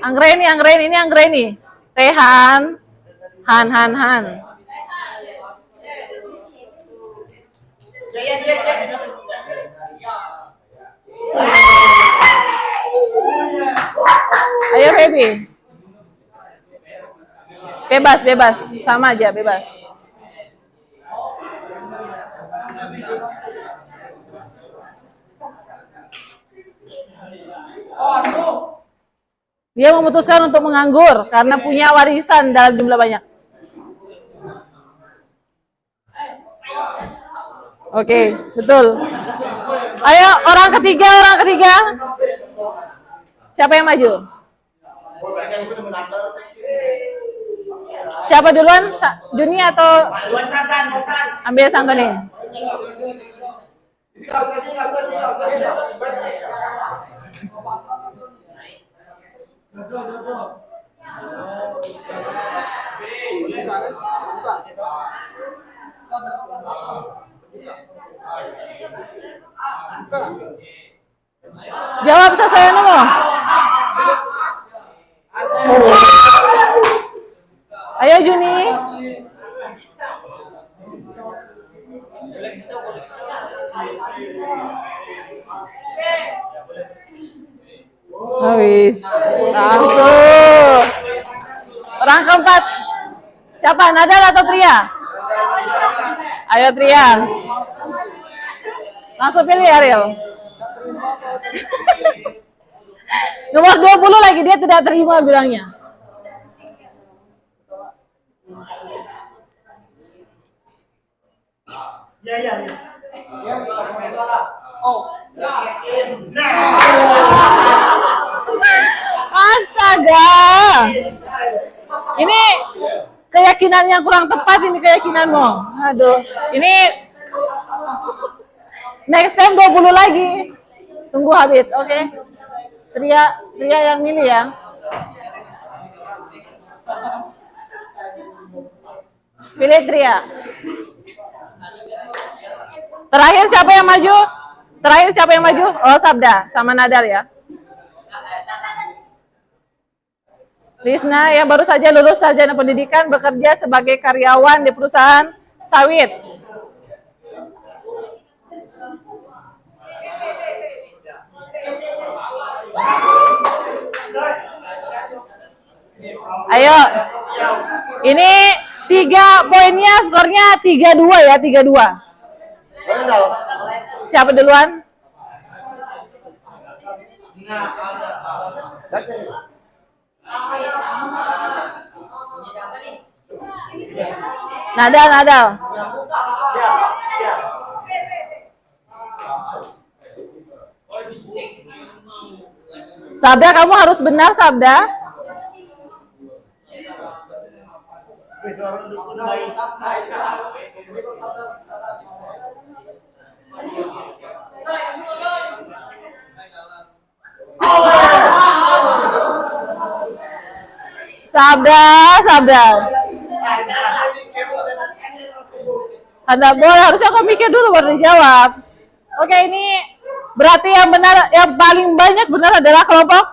Anggreni, ini Anggreni. Rehan. Han. Ayo Feby. Bebas. Sama aja, bebas. Dia memutuskan untuk menganggur karena punya warisan dalam jumlah banyak. Oke, betul. Ayo orang ketiga. Siapa yang maju? Siapa duluan? Juni atau ambil Santoni? Jawab sesuai nomor. Ayo Juni. Wis, langsung. Orang keempat. Siapa? Nadal atau Tria? Ayo Tria. Langsung pilih Ariel. Nomor 20 lagi dia tidak terima bilangnya. Ya. Astaga. Ini keyakinan yang kurang tepat ini keyakinanmu. Aduh, ini next time 20 lagi. Tunggu habis, oke? Tria yang milih ya. Pilih Tria. Terakhir siapa yang maju? Oh, Sabda sama Nadal ya. Lisna yang baru saja lulus sarjana pendidikan bekerja sebagai karyawan di perusahaan sawit. Ayo. Ini 3 poinnya, skornya 3-2 ya, 3-2. Siapa duluan? Nadal. Sabda, kamu harus benar, Sabda. Sabda. Anda boleh, harusnya kau mikir dulu baru dijawab. Oke, ini berarti yang benar, yang paling banyak benar adalah kelompok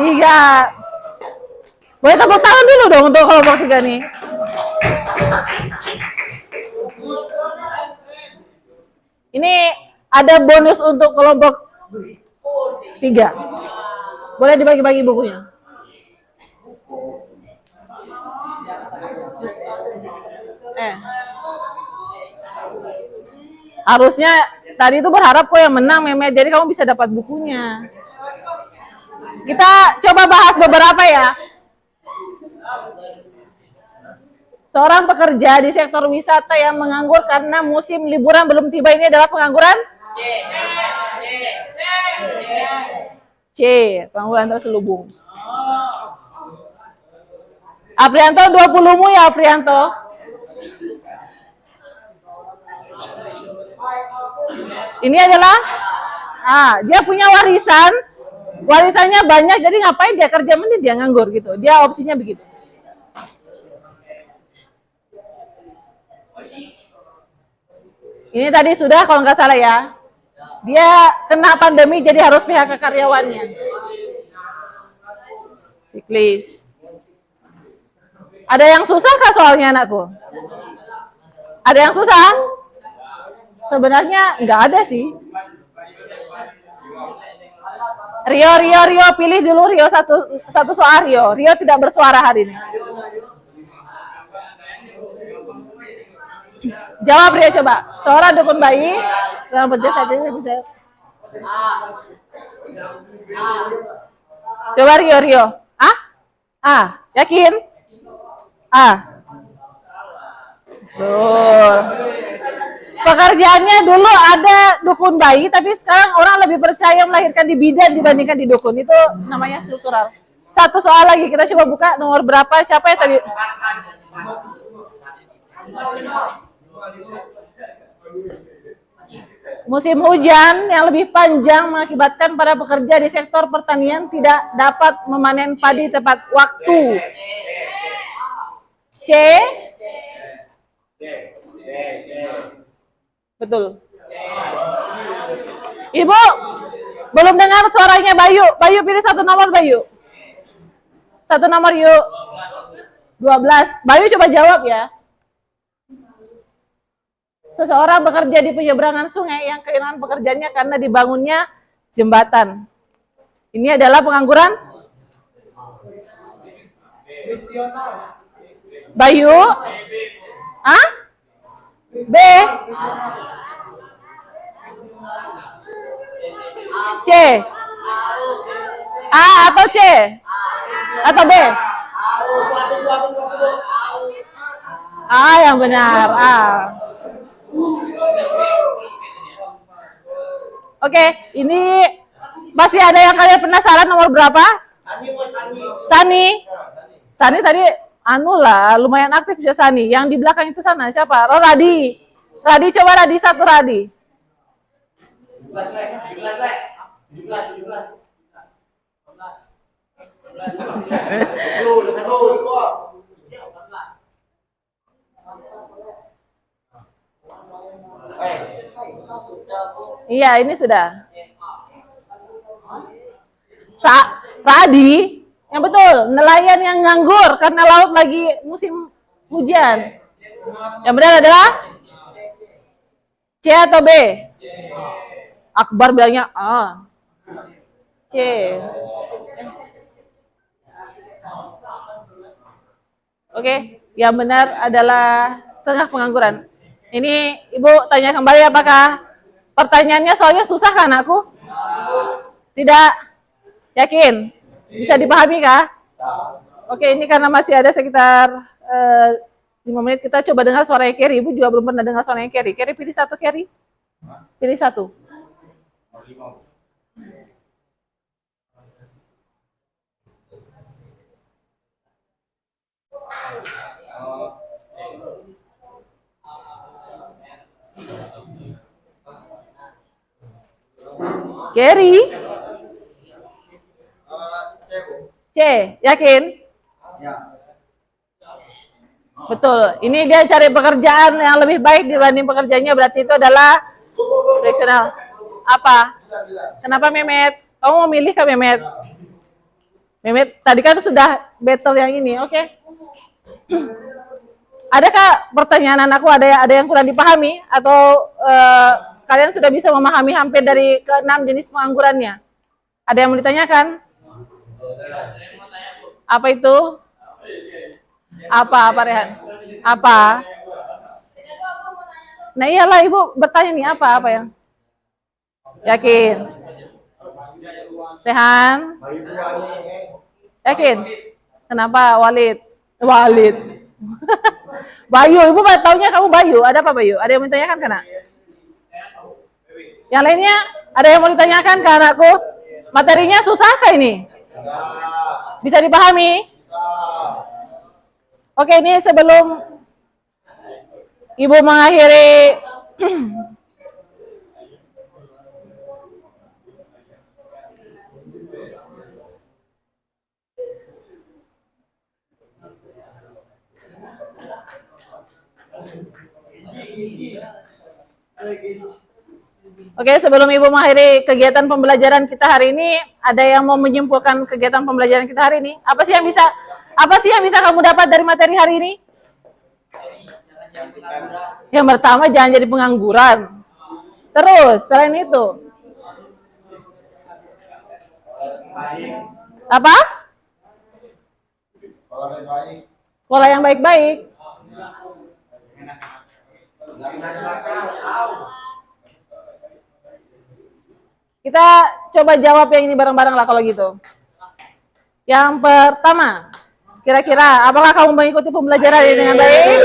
3. Boleh tepuk tangan dulu dong untuk kelompok 3 nih. Ini ada bonus untuk kelompok 3. Boleh dibagi-bagi bukunya. Harusnya tadi itu berharap kok yang menang, Memet. Jadi kamu bisa dapat bukunya. Kita coba bahas beberapa ya. Seorang pekerja di sektor wisata yang menganggur karena musim liburan belum tiba, ini adalah pengangguran? C. Pengangguran terselubung. Aprianto, 20-mu ya, Aprianto. Ini adalah, dia punya warisannya banyak, jadi ngapain dia kerja, mending dia nganggur gitu. Dia opsinya begitu. Ini tadi sudah kalau nggak salah ya. Dia kena pandemi jadi harus PHK karyawannya. Siklis. Ada yang susah kah soalnya, anakku? Ada yang susah? Sebenarnya nggak ada sih. Rio, pilih dulu Rio satu soal Rio. Rio tidak bersuara hari ini. Jawab Rio coba. Seorang dukun bayi dalam pencet saja bisa. Coba Rio. Yakin? Tuh. Pekerjaannya dulu ada dukun bayi, tapi sekarang orang lebih percaya melahirkan di bidan dibandingkan di dukun. Itu namanya struktural. Satu soal lagi, kita coba buka nomor berapa? Siapa yang tadi? Musim hujan yang lebih panjang mengakibatkan para pekerja di sektor pertanian tidak dapat memanen padi tepat waktu. C. Betul. Ibu, belum dengar suaranya Bayu. Bayu pilih satu nomor, Bayu. Satu nomor yuk. 12. Bayu coba jawab ya. Seseorang bekerja di penyeberangan sungai yang kehilangan pekerjaannya karena dibangunnya jembatan. Ini adalah pengangguran? Bayu? B? C? A atau C? Atau B? A yang benar. A. Oke, ini masih ada yang kalian penasaran nomor berapa? Sani. Sani tadi lumayan aktif ya Sani. Yang di belakang itu sana siapa? Oh, Radi. Radi coba Radi satu Radi. 17. Iya, ini sudah. Radi, yang betul, nelayan yang nganggur karena laut lagi musim hujan. Yang benar adalah C atau B? Akbar bilangnya A. C. Oke, yang benar adalah setengah pengangguran. Ini Ibu tanya kembali apakah pertanyaannya soalnya susah kan aku? Tidak? Yakin? Bisa dipahami kah? Oke, ini karena masih ada sekitar 5 menit, kita coba dengar suaranya Kerry. Ibu juga belum pernah dengar suaranya Kerry. Kerry pilih satu, Kerry. Pilih satu. Kerry? C, yakin? Betul. Ini dia cari pekerjaan yang lebih baik dibanding pekerjaannya, berarti itu adalah frictional. Apa? Kenapa Memet? Kamu mau milih kah Memet? Memet, tadi kan sudah battle yang ini, oke? Adakah pertanyaan anakku ada yang kurang dipahami atau kalian sudah bisa memahami hampir dari ke-6 jenis penganggurannya? Ada yang mau ditanyakan? Apa itu? Apa Rehan? Apa? Nah iyalah Ibu bertanya nih apa yang? Yakin? Rehan? Yakin? Kenapa Walid? Bayu, Ibu taunya kamu Bayu. Ada apa Bayu? Ada yang mau ditanyakan kan? Yang lainnya ada yang mau ditanyakan ke anakku? Materinya susah kah ini? Bisa dipahami? Oke, ini sebelum Ibu mengakhiri sebelum Ibu mengakhiri kegiatan pembelajaran kita hari ini, ada yang mau menyimpulkan kegiatan pembelajaran kita hari ini? Apa sih yang bisa kamu dapat dari materi hari ini? Yang pertama, jangan jadi pengangguran. Terus, selain itu, apa? Sekolah yang baik-baik. Kita coba jawab yang ini bareng-bareng lah kalau gitu. Yang pertama, kira-kira apakah kamu mengikuti pembelajaran ini dengan baik?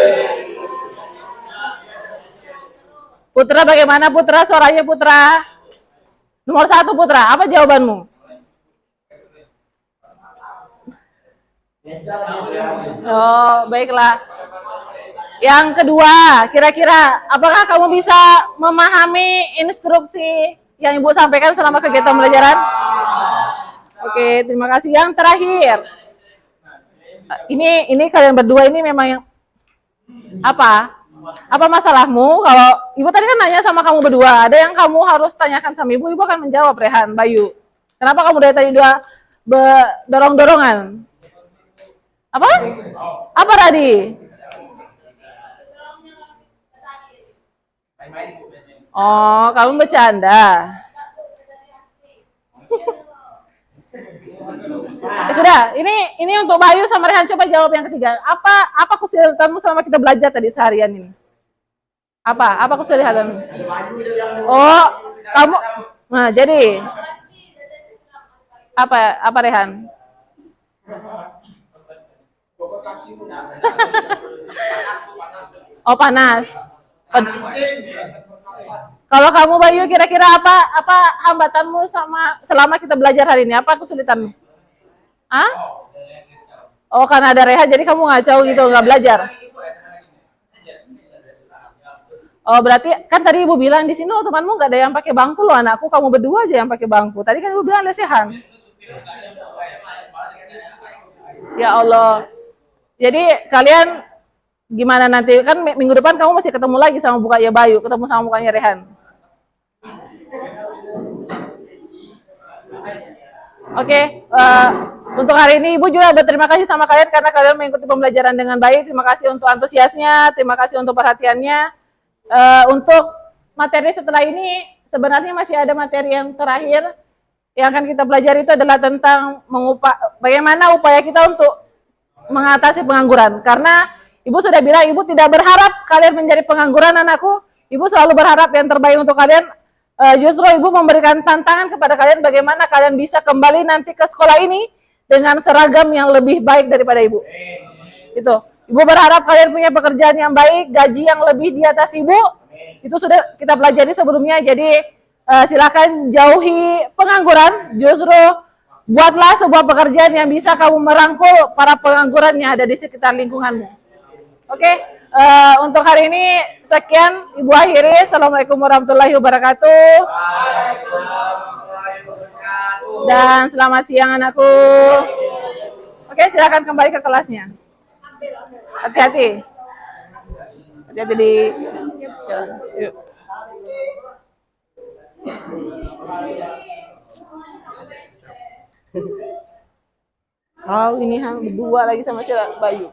Putra bagaimana Putra? Suaranya Putra. Nomor 1 Putra, apa jawabanmu? Oh, baiklah. Yang kedua, kira-kira apakah kamu bisa memahami instruksi yang Ibu sampaikan selama kegiatan pembelajaran? Oke, terima kasih. Yang terakhir, ini kalian berdua ini memang yang apa masalahmu? Kalau Ibu tadi kan nanya sama kamu berdua, ada yang kamu harus tanyakan sama Ibu akan menjawab. Rehan, Bayu, kenapa kamu dari tadi dua dorong-dorongan? Apa tadi? Oh, kamu bercanda. Ya sudah, ini untuk Bayu sama Rehan, coba jawab yang ketiga. Apa kesulitanmu selama kita belajar tadi seharian ini? Apa kesulitanmu? Oh, kamu. Nah, jadi apa Rehan? Oh, panas. Kalau kamu Bayu, kira-kira apa hambatanmu selama kita belajar hari ini? Apa kesulitanmu? Oh, karena ada Rehan jadi kamu ngacau gitu, nggak belajar. Oh, berarti kan tadi Ibu bilang di sini temanmu nggak ada yang pakai bangku loh, anakku kamu berdua aja yang pakai bangku. Tadi kan Ibu bilang lesehan. Ya Allah. Jadi kalian gimana nanti? Kan minggu depan kamu masih ketemu lagi sama bukanya Bayu, ketemu sama bukanya Rehan. Oke, untuk hari ini Ibu juga berterima kasih sama kalian karena kalian mengikuti pembelajaran dengan baik. Terima kasih untuk antusiasnya, terima kasih untuk perhatiannya. Untuk materi setelah ini sebenarnya masih ada materi yang terakhir yang akan kita pelajari, itu adalah tentang bagaimana upaya kita untuk mengatasi pengangguran. Karena ibu sudah bilang ibu tidak berharap kalian menjadi pengangguran anakku. Ibu selalu berharap yang terbaik untuk kalian. Justru ibu memberikan tantangan kepada kalian bagaimana kalian bisa kembali nanti ke sekolah ini dengan seragam yang lebih baik daripada ibu. Itu. Ibu berharap kalian punya pekerjaan yang baik, gaji yang lebih di atas ibu. Itu sudah kita pelajari sebelumnya. Jadi silakan jauhi pengangguran. Justru buatlah sebuah pekerjaan yang bisa kamu merangkul para pengangguran yang ada di sekitar lingkunganmu. Oke, untuk hari ini sekian Ibu akhiri. Assalamualaikum warahmatullahi wabarakatuh. Dan selamat siang anakku. Oke, silakan kembali ke kelasnya. Hati-hati. Hati-hati di jalan. Yuk. Oh, ini berdua lagi sama si Bayu.